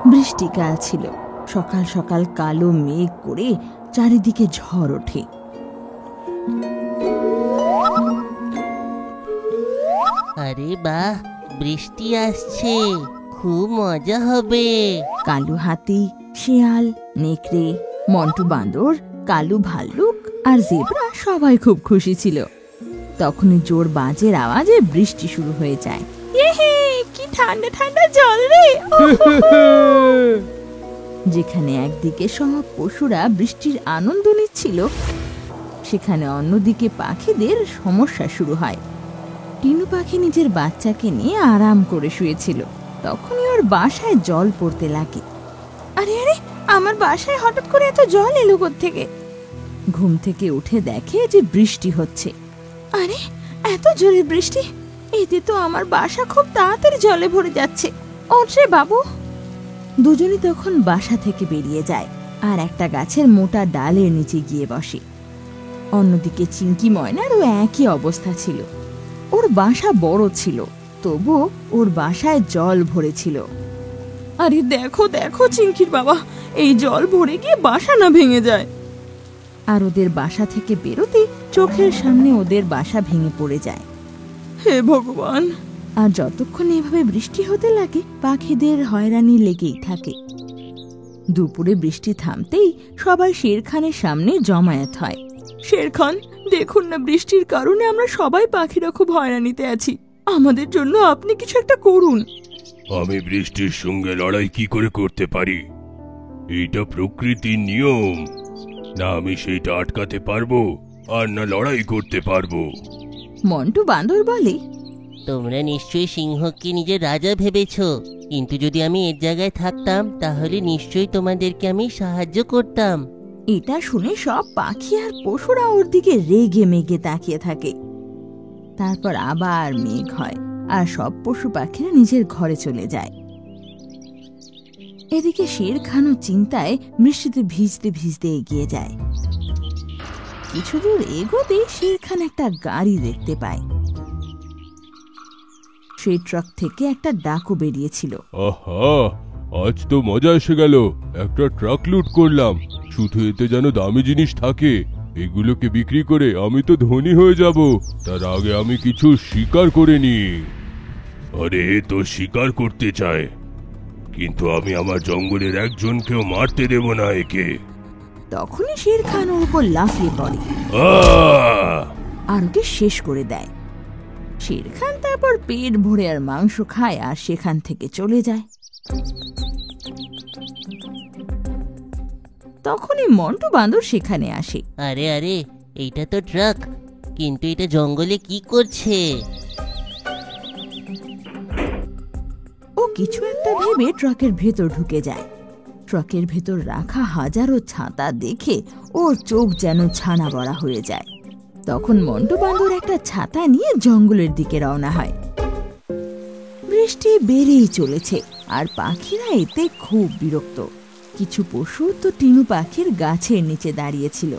বৃষ্টিকাল ছিল। সকাল সকাল কালো মেঘ করে চারিদিকে ঝড় ওঠে। আরে বাহ, বৃষ্টি আসছে, খুব মজা হবে। কালু হাতি, শিয়াল, নেকড়ে, মন্টু বাঁদর, কালু ভাল্লুক আর জেব্রা সবাই খুব খুশি ছিল। তখনই জোর বাজের আওয়াজে বৃষ্টি শুরু হয়ে যায়। কি ঠান্ডা ঠান্ডা জল রে! যেখানে একদিকে সব পশুরা বৃষ্টির আনন্দ নিচ্ছিল, সেখানে অন্যদিকে পাখিদের সমস্যা শুরু হয়। টিনু পাখি নিজের বাচ্চাকে নিয়ে আরাম করে শুয়েছিল। তখনই ওর বাসায় জল পড়তে লাগে। আরে আরে, আমার বাসায় হঠাৎ করে এত জল এলো কোত্থেকে? ঘুম থেকে উঠে দেখে যে বৃষ্টি হচ্ছে। আরে, এত জোরে বৃষ্টি! এতে তো আমার বাসা খুব তাড়াতাড়ি জলে ভরে যাচ্ছে। ওঠে বাবু! দুজনই তখন বাসা থেকে বেরিয়ে যায় আর একটা গাছের মোটা ডালের নিচে গিয়ে বসে। অন্যদিকে চিংকি ময়নারও একই অবস্থা ছিল। ওর বাসা বড় ছিল, তবু ওর বাসায় জল ভরেছিল। আরে দেখো দেখো চিংকির বাবা, এই জল ভরে গিয়ে বাসা না ভেঙে যায়। আর ওদের বাসা থেকে বেরোতে চোখের সামনে ওদের বাসা ভেঙে পড়ে যায়। হে ভগবান! আর যতক্ষণ এভাবে বৃষ্টি হতে লাগে, পাখিদের হয়রানি লেগেই থাকে। দুপুরে বৃষ্টি থামতেই সবাই শের খানের সামনে জমায়েত হয়। শের খান, দেখুন না, বৃষ্টির কারণে আমরা সবাই পাখিরা খুব হয়রানিতে আছি। আমাদের জন্য আপনি কিছু একটা করুন। আমি বৃষ্টির সঙ্গে লড়াই কি করে করতে পারি? এটা প্রকৃতির নিয়ম, না আমি সেইটা আটকাতে পারবো আর না লড়াই করতে পারবো। মন্টু বাঁদর বলে, তোমরা নিশ্চয়ই সিংহকে নিজের রাজা ভেবেছ, কিন্তু যদি আমি এর জায়গায় থাকতাম তাহলে নিশ্চয়ই তোমাদেরকে আমি সাহায্য করতাম। এটা শুনে সব পাখি আর পশুরা ওর দিকে রেগে মেগে তাকিয়ে থাকে। তারপর আবার মেঘ হয় আর সব পশু পাখিরা নিজের ঘরে চলে যায়। এদিকে শের খানও চিন্তায় বৃষ্টিতে ভিজতে ভিজতে এগিয়ে যায়। কিছু দূর এগোতে শের খান একটা গাড়ি দেখতে পায়। সেই ট্রাক থেকে একটা ডাকু বেরিয়েছিল। আহা, আজ তো মজা এসে গেল। একটা ট্রাক লুট করলাম। শুধু এতে যেন দামি জিনিস থাকে, এগুলোকে বিক্রি করে আমি তো ধনী হয়ে যাব। তার আগে আমি কিছু শিকার করে নি। আরে, তো শিকার করতে চায়, কিন্তু আমি আমার জঙ্গলের একজনকেও মারতে দেব না একে। তখনই শের খান ওর উপর লাফিয়ে পড়ে আর ওকে শেষ করে দেয়। শের খান তারপর পেট ভরে আর মাংস খায় আর সেখান থেকে চলে যায়। তখনই মন্টু বাঁদর সেখানে আসে। আরে আরে, এইটা তো ট্রাক, কিন্তু এটা জঙ্গলে কি করছে? ও কিছু একটা ভেবে ট্রাকের ভেতর ঢুকে যায়। ট্রাকের ভেতর রাখা হাজারো ছাতা দেখে ওর চোখ যেন ছানা বড়া হয়ে যায়। তখন মন্টু বাঁদর একটা ছাতা নিয়ে জঙ্গলের দিকে রওনা হয়। বৃষ্টি বেড়েই চলেছে আর পাখিরা এতে খুব বিরক্ত। কিছু পশু তো টিনু পাখির গাছের নিচে দাঁড়িয়েছিল।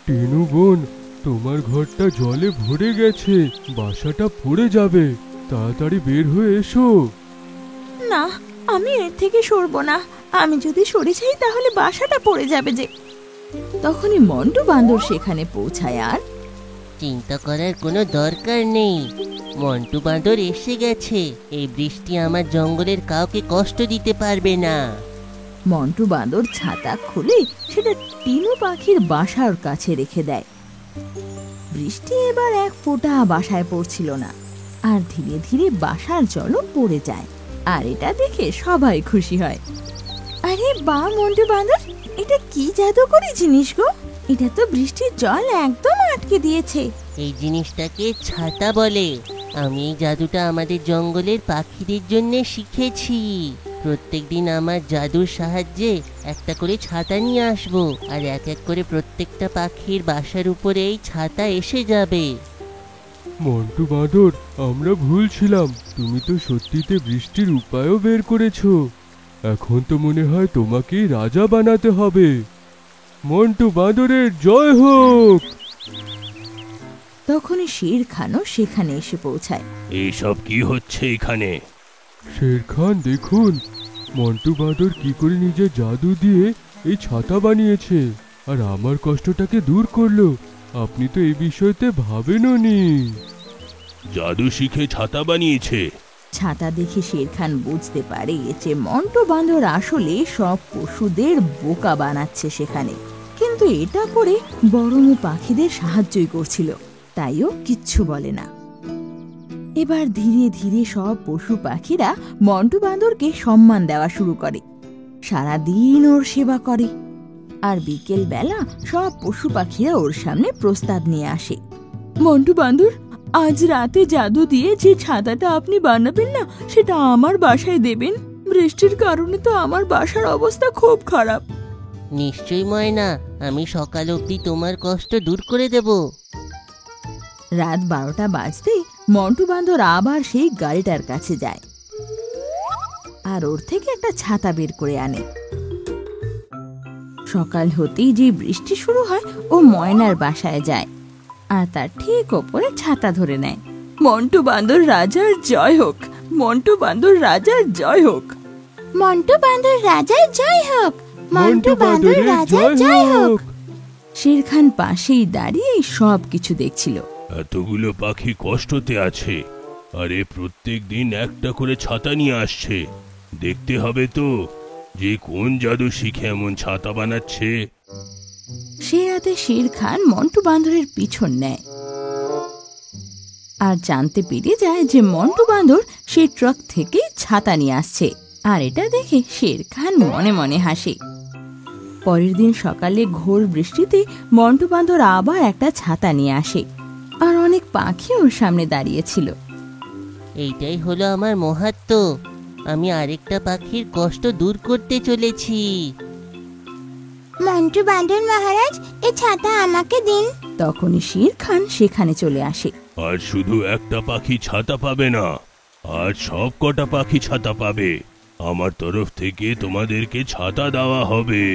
টিনু বোন, তোমার ঘরটা জলে ভরে গেছে, বাসাটা পড়ে যাবে, তাড়াতাড়ি বের হয়ে এসো। না, আমি এর থেকে সরবো না। আমি যদি সরে যাই তাহলে বাসাটা পড়ে যাবে যে। তখনই মন্টু বাঁদর সেখানে পৌঁছায় আর চিন্তা করার কোনো দরকার নেই, মন্টু বাঁদর এসে গেছে। এই বৃষ্টি আমার জঙ্গলের কাউকে কষ্ট দিতে পারবে না। মন্টু বাঁদর ছাতা খুলে সেটা টিনু পাখির বাসার কাছে রেখে দেয়। বৃষ্টি এবার এক ফোঁটা বাসায় পড়ছিল না আর ধীরে ধীরে বাসার জলও পড়ে যায়। আর এটা দেখে সবাই খুশি হয়। আরে বাহ মন্টু বাঁদর, এটা কি জাদুকরি জিনিস গো! এটা তো বৃষ্টির জল একদম আটকে দিয়েছে। এই জিনিসটাকে ছাতা বলে। আমি এই জাদুটা আমাদের জঙ্গলের পাখিদের জন্য শিখেছি। প্রত্যেকদিন আমার জাদুর সাহায্যে একটা করে ছাতা নিয়ে আসবো, আর এক এক করে প্রত্যেকটা পাখির বাসার উপরে এই ছাতা এসে যাবে। মন্টু বাঁদর, আমরা ভুল ছিলাম। তুমি তো সত্যিতে বৃষ্টির উপায়ও বের করেছো। এখন তো মনে হয় তোমাকেই রাজা বানাতে হবে। মন্টু বাঁদরের জয় হোক। তখনই শের খানও সেখানে এসে পৌঁছায়। এইসব কি হচ্ছে এখানে? শের খান দেখুন, মন্টু বাঁদর কি করে নিজের জাদু দিয়ে এই ছাতা বানিয়েছে আর আমার কষ্টটাকে দূর করলো। আপনি তো এই বিষয়তে ভাবেননি। জাদু শিখে ছাতা বানিয়েছে। ছাতা দেখে শের খান বুঝতে পারে যে মন্টু বাঁদর আসলে সব পশুদের বোকা বানাচ্ছে সেখানে, কিন্তু এটা করে বরং ও পাখিদের সাহায্যই করছিল, তাইও কিচ্ছু বলে না। এবার ধীরে ধীরে সব পশু পাখিরা মন্টু বাঁদরকে সম্মান দেওয়া শুরু করে, সারাদিন ওর সেবা করে। আর বিকেল বেলা সব পশু পাখিরা ওর সামনে প্রস্তাব নিয়ে আসে। মন্টু বাঁদর, আজ রাতে জাদু দিয়ে যে ছাতাটা আপনি বানাবেন না, সেটা আমার বাসায় দেবেন। বৃষ্টির কারণে তো আমার বাসার অবস্থা খুব খারাপ। নিশ্চয়ই ময়না, আমি সকাল অবধি তোমার কষ্ট দূর করে দেব। রাত 12টা বাজতেই মন্টু বাঁদর আবার সেই গাড়িটার কাছে যায় আর ওর থেকে একটা ছাতা বের করে আনে। সকাল হতেই যে বৃষ্টি শুরু হয়, ও ময়নার বাসায় যায় আর তার ঠিক ওপরে ছাতা ধরে নেয়। মন্টু বাঁদর রাজার জয় হোক, মন্টু বাঁদর রাজার জয় হোক, মন্টু বাঁদর রাজার জয় হোক, মন্টু বাঁদর রাজার জয় হোক। শের খান পাশেই দাঁড়িয়ে সব কিছু দেখছিল। এতগুলো পাখি কষ্টতে আছে, আরে প্রত্যেক দিন একটা করে ছাতা নিয়ে আসছে। দেখতে হবে তো যে কোন জাদু শিখে এমন ছাতা বানাচ্ছে। সে রাতে শের খান মন্টু বাঁদরের পিছন নেয় আর জানতে পেরে যায় যে মন্টু বাঁদর সে ট্রাক থেকে ছাতা নিয়ে আসছে। আর এটা দেখে শের খান মনে মনে হাসে। পরের দিন সকালে ঘোর বৃষ্টিতে মন্টু বাঁদর আবার একটা ছাতা নিয়ে আসে আর অনেক পাখি ওর সামনে দাঁড়িয়েছিল। এইটাই হলো আমার মাহাত্ম্য। আমি আরেকটা পাখির কষ্ট দূর করতে চলেছি। মন্টু বাঁদর মহারাজ, এই ছাতা আমাকে দিন। তখনই শের খান সেখানে চলে আসে। আর শুধু একটা পাখি ছাতা পাবে না, আর সব কটা পাখি ছাতা পাবে। আমার তরফ থেকে তোমাদেরকে ছাতা দেওয়া হবে।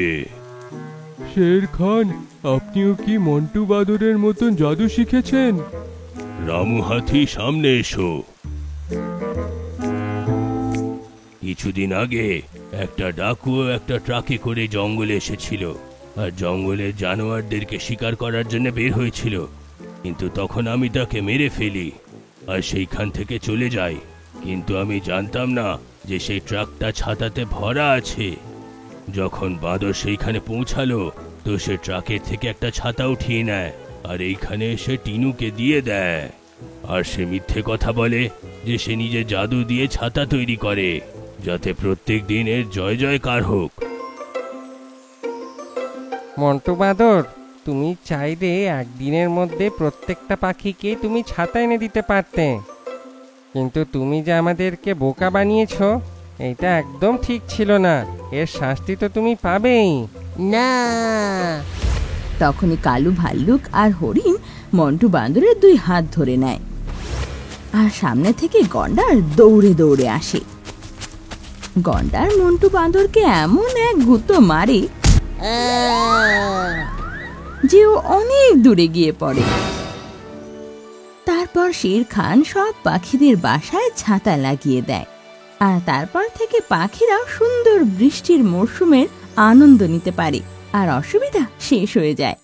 শের খান, আপনিও কি মন্টু বাঁদরের মতন জাদু শিখেছেন? রামু হাতি, সামনে এসো। কিছুদিন আগে একটা ডাকু একটা ট্রাকে করে জঙ্গলে এসেছিল আর জঙ্গলের জানোয়ারদেরকে শিকার করার জন্য বের হয়েছিল, কিন্তু তখন আমি তাকে মেরে ফেলি আর সেইখান থেকে চলে যাই। কিন্তু আমি জানতাম না যে সেই ট্রাকটা ছাতাতে ভরা আছে। যখন বাঁদর সেইখানে পৌঁছালো তো সে ট্রাকের থেকে একটা ছাতা উঠিয়ে নেয় আর এইখানে এসে টিনুকে দিয়ে দেয়। আর সে মিথ্যে কথা বলে যে সে নিজে জাদু দিয়ে ছাতা তৈরি করে, যাতে প্রত্যেক দিনের জয় জয়কার হোক। মন্টু বাঁদর, তুমি চাইলে একদিনের মধ্যে প্রত্যেকটা পাখিকে তুমি ছাতা এনে দিতে পারতে, কিন্তু তুমি যে আমাদেরকে বোকা বানিয়েছো, এটা একদম ঠিক ছিল না। এর শাস্তি তো তুমি পাবেই। না, তখনই কালু ভাল্লুক আর হরিণ মন্টু বাঁদরের 2 হাত ধরে নেয় আর সামনে থেকে গন্ডার দৌড়ে দৌড়ে আসে। গন্ডার মন্টু বাঁদরকে এমন এক গুঁতো মারে যে ও অনেক দূরে গিয়ে পড়ে। তারপর শের খান সব পাখিদের বাসায় ছাতা লাগিয়ে দেয় আর তারপর থেকে পাখিরাও সুন্দর বৃষ্টির মরশুমের আনন্দ নিতে পারে আর অসুবিধা শেষ হয়ে যায়।